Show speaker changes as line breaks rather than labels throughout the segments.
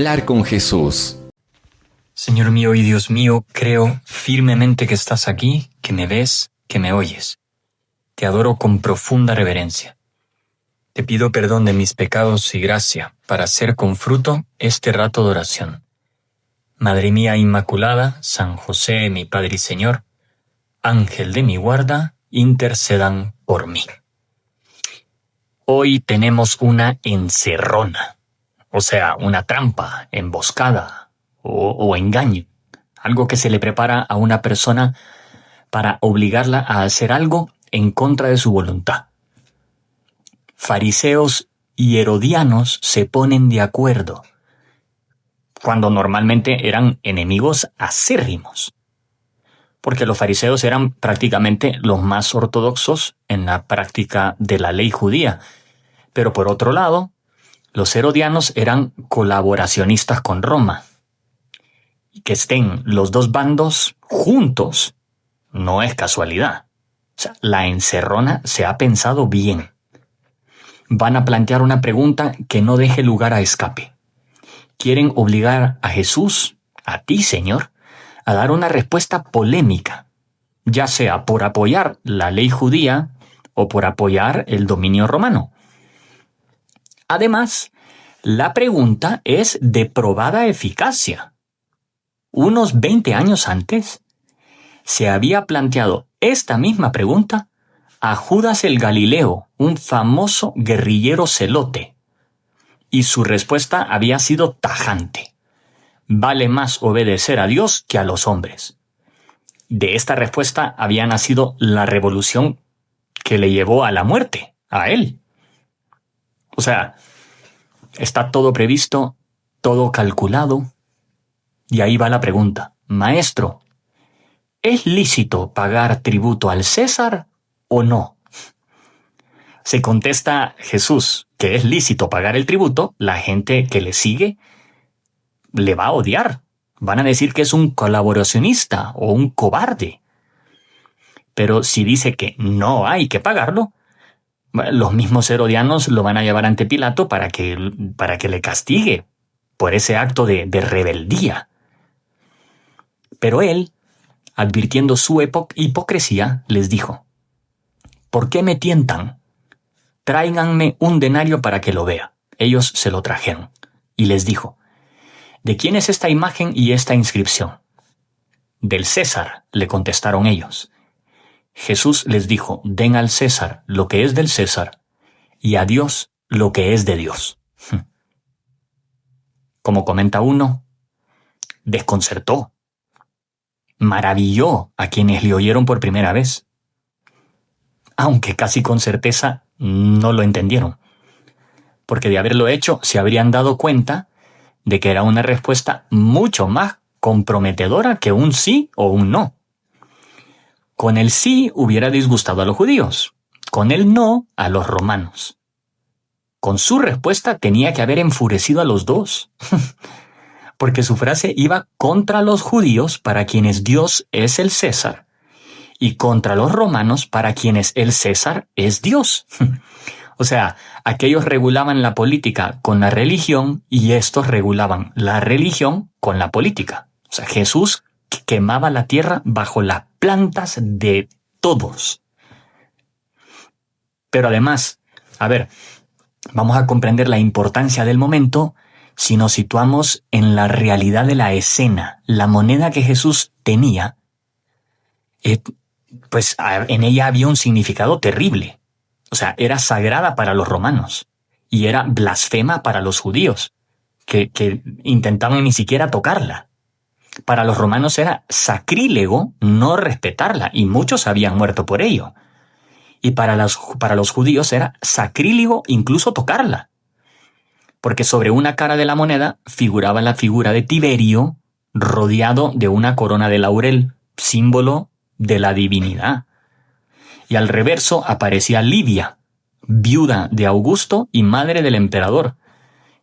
Hablar con Jesús.
Señor mío y Dios mío, creo firmemente que estás aquí, que me ves, que me oyes. Te adoro con profunda reverencia. Te pido perdón de mis pecados y gracia para hacer con fruto este rato de oración. Madre mía Inmaculada, San José, mi Padre y Señor, Ángel de mi guarda, intercedan por mí. Hoy tenemos una encerrona, o sea, una trampa, emboscada o engaño, algo que se le prepara a una persona para obligarla a hacer algo en contra de su voluntad. Fariseos y herodianos se ponen de acuerdo, cuando normalmente eran enemigos acérrimos, porque los fariseos eran prácticamente los más ortodoxos en la práctica de la ley judía, pero por otro lado, los herodianos eran colaboracionistas con Roma. Y que estén los dos bandos juntos no es casualidad. O sea, la encerrona se ha pensado bien. Van a plantear una pregunta que no deje lugar a escape. Quieren obligar a Jesús, a ti, Señor, a dar una respuesta polémica, ya sea por apoyar la ley judía o por apoyar el dominio romano. Además, la pregunta es de probada eficacia. Unos 20 años antes, se había planteado esta misma pregunta a Judas el Galileo, un famoso guerrillero celote, y su respuesta había sido tajante. Vale más obedecer a Dios que a los hombres. De esta respuesta había nacido la revolución que le llevó a la muerte, a él. O sea, está todo previsto, todo calculado, y ahí va la pregunta. Maestro, ¿es lícito pagar tributo al César o no? Se contesta Jesús que es lícito pagar el tributo, la gente que le sigue le va a odiar. Van a decir que es un colaboracionista o un cobarde. Pero si dice que no hay que pagarlo, los mismos herodianos lo van a llevar ante Pilato para que le castigue por ese acto de rebeldía. Pero él, advirtiendo su hipocresía, les dijo: ¿por qué me tientan? Tráiganme un denario para que lo vea. Ellos se lo trajeron. Y les dijo: ¿de quién es esta imagen y esta inscripción? Del César, le contestaron ellos. Jesús les dijo: den al César lo que es del César y a Dios lo que es de Dios. Como comenta uno, desconcertó, maravilló a quienes le oyeron por primera vez, aunque casi con certeza no lo entendieron, porque de haberlo hecho se habrían dado cuenta de que era una respuesta mucho más comprometedora que un sí o un no. Con el sí hubiera disgustado a los judíos, con el no a los romanos. Con su respuesta tenía que haber enfurecido a los dos, porque su frase iba contra los judíos para quienes Dios es el César y contra los romanos para quienes el César es Dios. O sea, aquellos regulaban la política con la religión y estos regulaban la religión con la política. O sea, Jesús quemaba la tierra bajo las plantas de todos. Pero además, vamos a comprender la importancia del momento si nos situamos en la realidad de la escena. La moneda que Jesús tenía, pues en ella había un significado terrible. O sea, era sagrada para los romanos y era blasfema para los judíos, que intentaban ni siquiera tocarla. Para los romanos era sacrílego no respetarla y muchos habían muerto por ello. Y para los judíos era sacrílego incluso tocarla, porque sobre una cara de la moneda figuraba la figura de Tiberio rodeado de una corona de laurel, símbolo de la divinidad. Y al reverso aparecía Livia, viuda de Augusto y madre del emperador,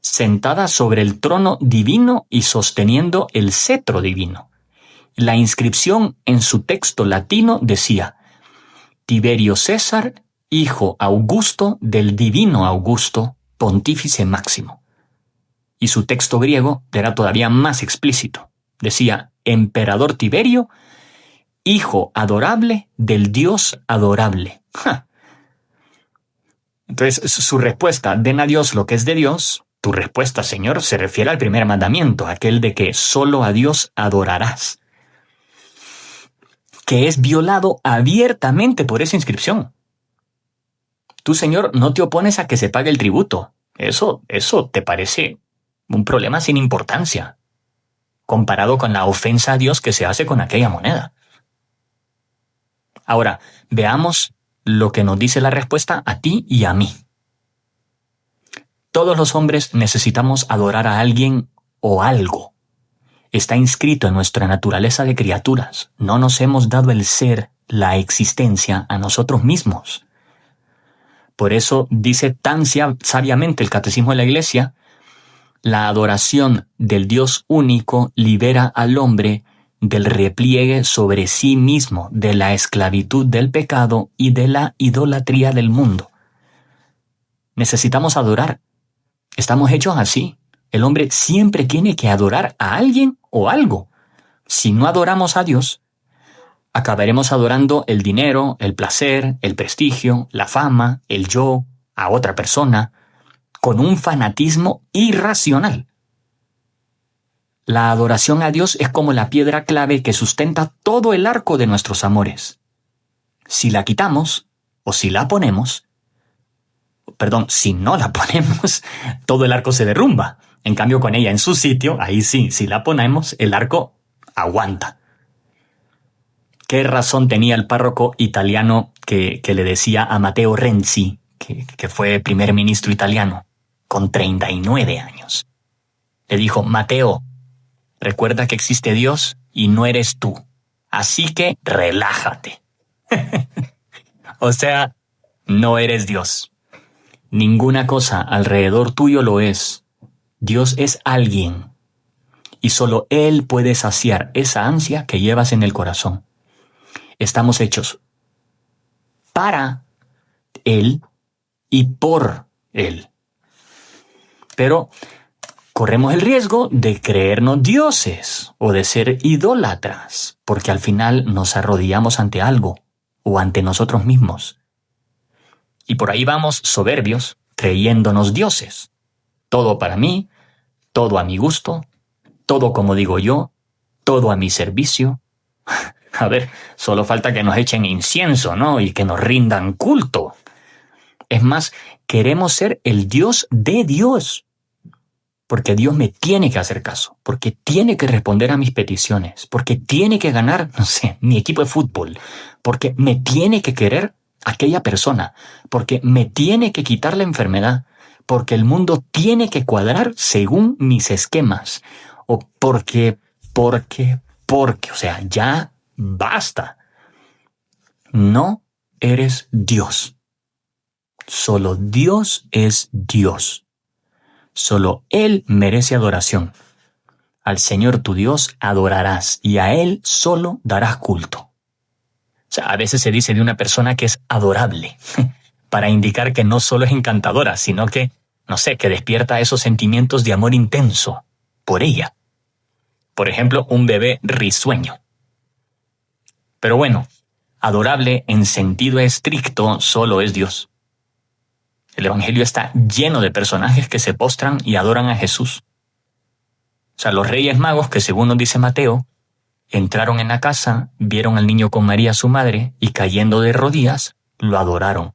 sentada sobre el trono divino y sosteniendo el cetro divino. La inscripción en su texto latino decía: Tiberio César, hijo Augusto del divino Augusto, pontífice máximo. Y su texto griego era todavía más explícito. Decía, Emperador Tiberio, hijo adorable del Dios adorable. ¡Ja! Entonces, su respuesta, den a Dios lo que es de Dios, tu respuesta, Señor, se refiere al primer mandamiento, aquel de que solo a Dios adorarás, que es violado abiertamente por esa inscripción. Tú, Señor, no te opones a que se pague el tributo. Eso te parece un problema sin importancia, comparado con la ofensa a Dios que se hace con aquella moneda. Ahora, veamos lo que nos dice la respuesta a ti y a mí. Todos los hombres necesitamos adorar a alguien o algo. Está inscrito en nuestra naturaleza de criaturas. No nos hemos dado el ser, la existencia, a nosotros mismos. Por eso dice tan sabiamente el Catecismo de la Iglesia, la adoración del Dios único libera al hombre del repliegue sobre sí mismo, de la esclavitud del pecado y de la idolatría del mundo. Necesitamos adorar. Estamos hechos así. El hombre siempre tiene que adorar a alguien o algo. Si no adoramos a Dios, acabaremos adorando el dinero, el placer, el prestigio, la fama, el yo, a otra persona, con un fanatismo irracional. La adoración a Dios es como la piedra clave que sustenta todo el arco de nuestros amores. Si la quitamos, o si la ponemos, si no la ponemos, todo el arco se derrumba. En cambio, con ella en su sitio, ahí sí, si la ponemos, el arco aguanta. ¿Qué razón tenía el párroco italiano que le decía a Matteo Renzi, que fue primer ministro italiano, con 39 años? Le dijo, Mateo, recuerda que existe Dios y no eres tú. Así que relájate. O sea, no eres Dios. Ninguna cosa alrededor tuyo lo es. Dios es alguien. Y solo Él puede saciar esa ansia que llevas en el corazón. Estamos hechos para Él y por Él. Pero corremos el riesgo de creernos dioses o de ser idólatras, porque al final nos arrodillamos ante algo o ante nosotros mismos. Y por ahí vamos soberbios, creyéndonos dioses. Todo para mí, todo a mi gusto, todo como digo yo, todo a mi servicio. A ver, solo falta que nos echen incienso, ¿no? Y que nos rindan culto. Es más, queremos ser el Dios de Dios. Porque Dios me tiene que hacer caso, porque tiene que responder a mis peticiones, porque tiene que ganar, mi equipo de fútbol, porque me tiene que querer aquella persona, porque me tiene que quitar la enfermedad, porque el mundo tiene que cuadrar según mis esquemas, o porque, o sea, ya basta. No eres Dios. Solo Dios es Dios. Solo Él merece adoración. Al Señor tu Dios adorarás y a Él solo darás culto. O sea, a veces se dice de una persona que es adorable, para indicar que no solo es encantadora, sino que, que despierta esos sentimientos de amor intenso por ella. Por ejemplo, un bebé risueño. Pero bueno, adorable en sentido estricto solo es Dios. El Evangelio está lleno de personajes que se postran y adoran a Jesús. O sea, los Reyes Magos, que según nos dice Mateo, entraron en la casa, vieron al niño con María su madre y cayendo de rodillas, lo adoraron.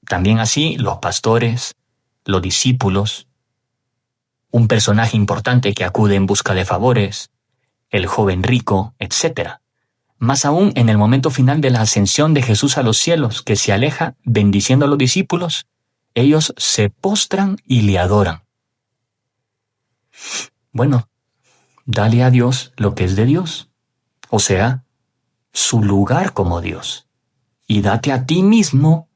También así los pastores, los discípulos, un personaje importante que acude en busca de favores, el joven rico, etc. Más aún en el momento final de la ascensión de Jesús a los cielos, que se aleja bendiciendo a los discípulos, ellos se postran y le adoran. Bueno, dale a Dios lo que es de Dios, o sea, su lugar como Dios, y date a ti mismo,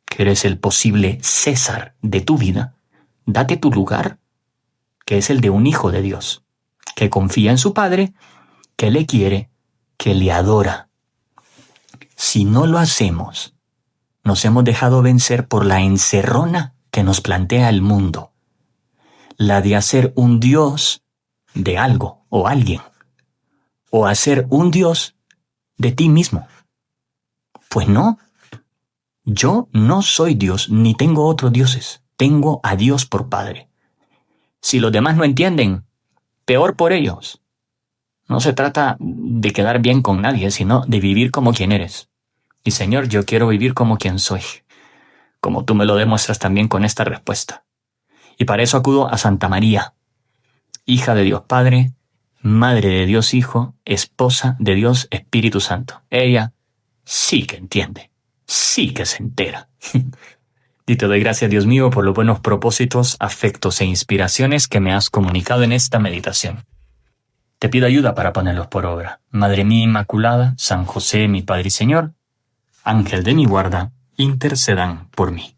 que eres el posible César de tu vida, date tu lugar, que es el de un hijo de Dios, que confía en su Padre, que le quiere, que le adora. Si no lo hacemos, nos hemos dejado vencer por la encerrona que nos plantea el mundo. la de hacer un Dios de algo o alguien, o hacer un Dios de ti mismo. Pues no, yo no soy Dios ni tengo otros dioses, tengo a Dios por Padre. Si los demás no entienden, peor por ellos. No se trata de quedar bien con nadie, sino de vivir como quien eres. Y Señor, yo quiero vivir como quien soy, como tú me lo demuestras también con esta respuesta. Y para eso acudo a Santa María, hija de Dios Padre, madre de Dios Hijo, esposa de Dios Espíritu Santo. Ella sí que entiende, sí que se entera. Y te doy gracias, Dios mío, por los buenos propósitos, afectos e inspiraciones que me has comunicado en esta meditación. Te pido ayuda para ponerlos por obra. Madre mía Inmaculada, San José, mi Padre y Señor, Ángel de mi guarda, intercedan por mí.